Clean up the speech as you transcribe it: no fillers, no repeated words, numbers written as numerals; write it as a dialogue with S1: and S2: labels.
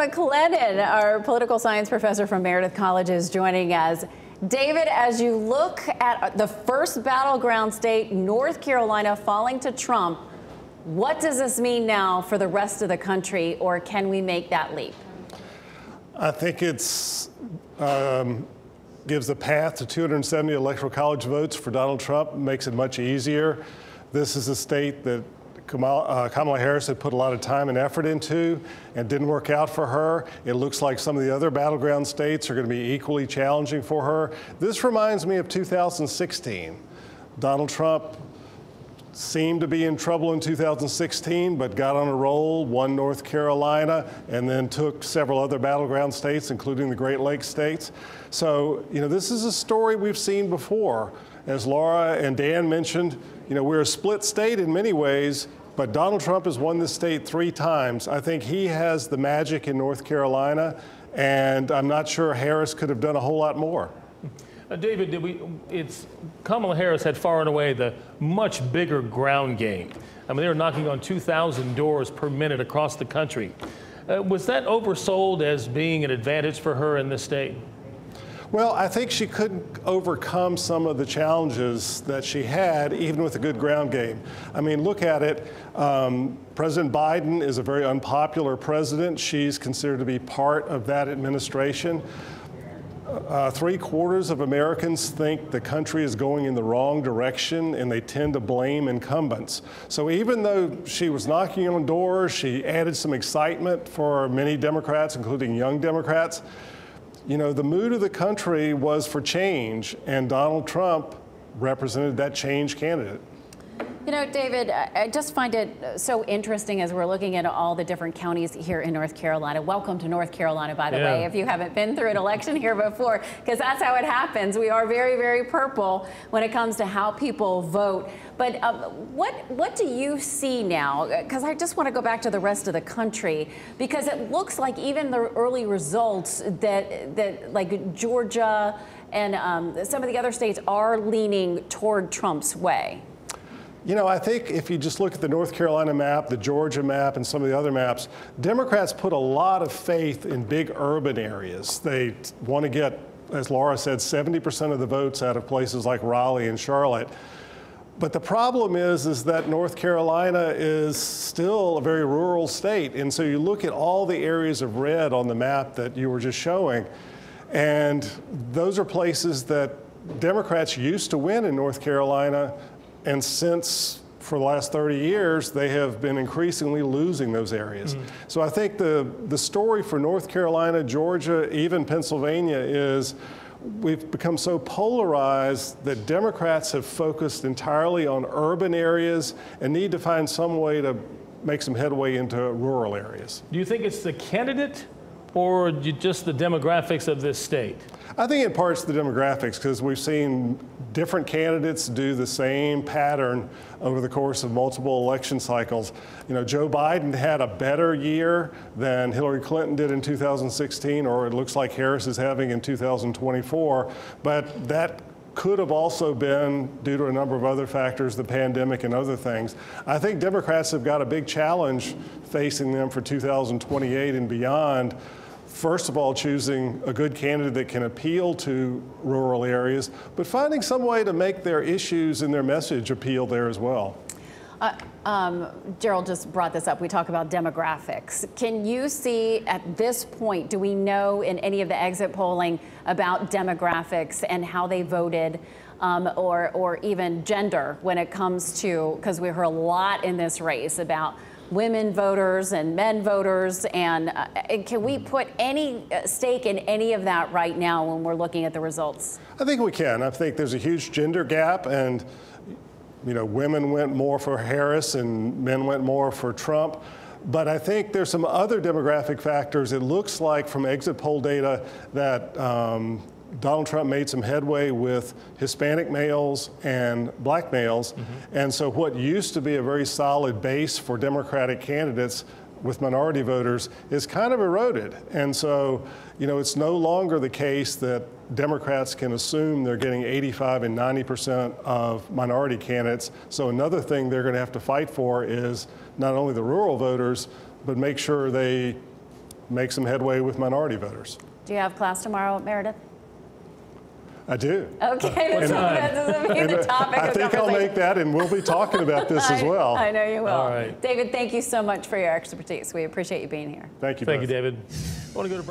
S1: McLennan, our political science professor from Meredith College, is joining us. David, as you look at the first battleground state, North Carolina, falling to Trump, what does this mean now for the rest of the country, or can we make that leap?
S2: I think it's gives a path to 270 electoral college votes for Donald Trump, makes it much easier. This is a state that Kamala Harris had put a lot of time and effort into and didn't work out for her. It looks like some of the other battleground states are going to be equally challenging for her. This reminds me of 2016. Donald Trump seemed to be in trouble in 2016, but got on a roll, won North Carolina, and then took several other battleground states, including the Great Lakes states. So, this is a story we've seen before. As Laura and Dan mentioned, we're a split state in many ways, but Donald Trump has won this state 3 times. I think he has the magic in North Carolina, and I'm not sure Harris could have done a whole lot more.
S3: David, Kamala Harris had far and away the much bigger ground game. I mean, they were knocking on 2,000 doors per minute across the country. Was that oversold as being an advantage for her in this state?
S2: Well, I think she couldn't overcome some of the challenges that she had, even with a good ground game. I mean, look at it. President Biden is a very unpopular president. She's considered to be part of that administration. 3/4 of Americans think the country is going in the wrong direction, and they tend to blame incumbents. So even though she was knocking on doors, she added some excitement for many Democrats, including young Democrats. The mood of the country was for change, and Donald Trump represented that change candidate.
S1: David, I just find it so interesting as we're looking at all the different counties here in North Carolina. Welcome to North Carolina, by the way, if you haven't been through an election here before, because that's how it happens. We are very, very purple when it comes to how people vote. But what do you see now? Because I just want to go back to the rest of the country, because it looks like even the early results that like Georgia and some of the other states are leaning toward Trump's way.
S2: I think if you just look at the North Carolina map, the Georgia map, and some of the other maps, Democrats put a lot of faith in big urban areas. They want to get, as Laura said, 70% of the votes out of places like Raleigh and Charlotte. But the problem is that North Carolina is still a very rural state. And so you look at all the areas of red on the map that you were just showing, and those are places that Democrats used to win in North Carolina. And since, for the last 30 years, they have been increasingly losing those areas. So I think the story for North Carolina, Georgia, even Pennsylvania is we've become so polarized that Democrats have focused entirely on urban areas and need to find some way to make some headway into rural areas.
S3: Do you think it's the candidate or just the demographics of this state?
S2: I think in parts the demographics, because we've seen different candidates do the same pattern over the course of multiple election cycles. Joe Biden had a better year than Hillary Clinton did in 2016, or it looks like Harris is having in 2024, but that could have also been due to a number of other factors, the pandemic and other things. I think Democrats have got a big challenge facing them for 2028 and beyond. First of all, choosing a good candidate that can appeal to rural areas, but finding some way to make their issues and their message appeal there as well.
S1: Gerald just brought this up. We talk about demographics. Can you see at this point, do we know in any of the exit polling about demographics and how they voted, or even gender when it comes to, because we heard a lot in this race about women voters and men voters, and can we put any stake in any of that right now when we're looking at the results?
S2: I think we can. I think there's a huge gender gap, and women went more for Harris and men went more for Trump. But I think there's some other demographic factors. It looks like from exit poll data that Donald Trump made some headway with Hispanic males and black males. And so what used to be a very solid base for Democratic candidates with minority voters is kind of eroded. And so, it's no longer the case that Democrats can assume they're getting 85 and 90% of minority candidates. So another thing they're going to have to fight for is not only the rural voters, but make sure they make some headway with minority voters.
S1: Do you have class tomorrow, Meredith?
S2: I do.
S1: Okay, that doesn't mean the topic
S2: I
S1: of
S2: think I'll
S1: conversation.
S2: make that, and we'll be talking about this as well.
S1: I know you will.
S3: All right.
S1: David, thank you so much for your expertise. We appreciate you being here.
S2: Thank you.
S3: Thank
S2: both.
S3: you, David. I want to go to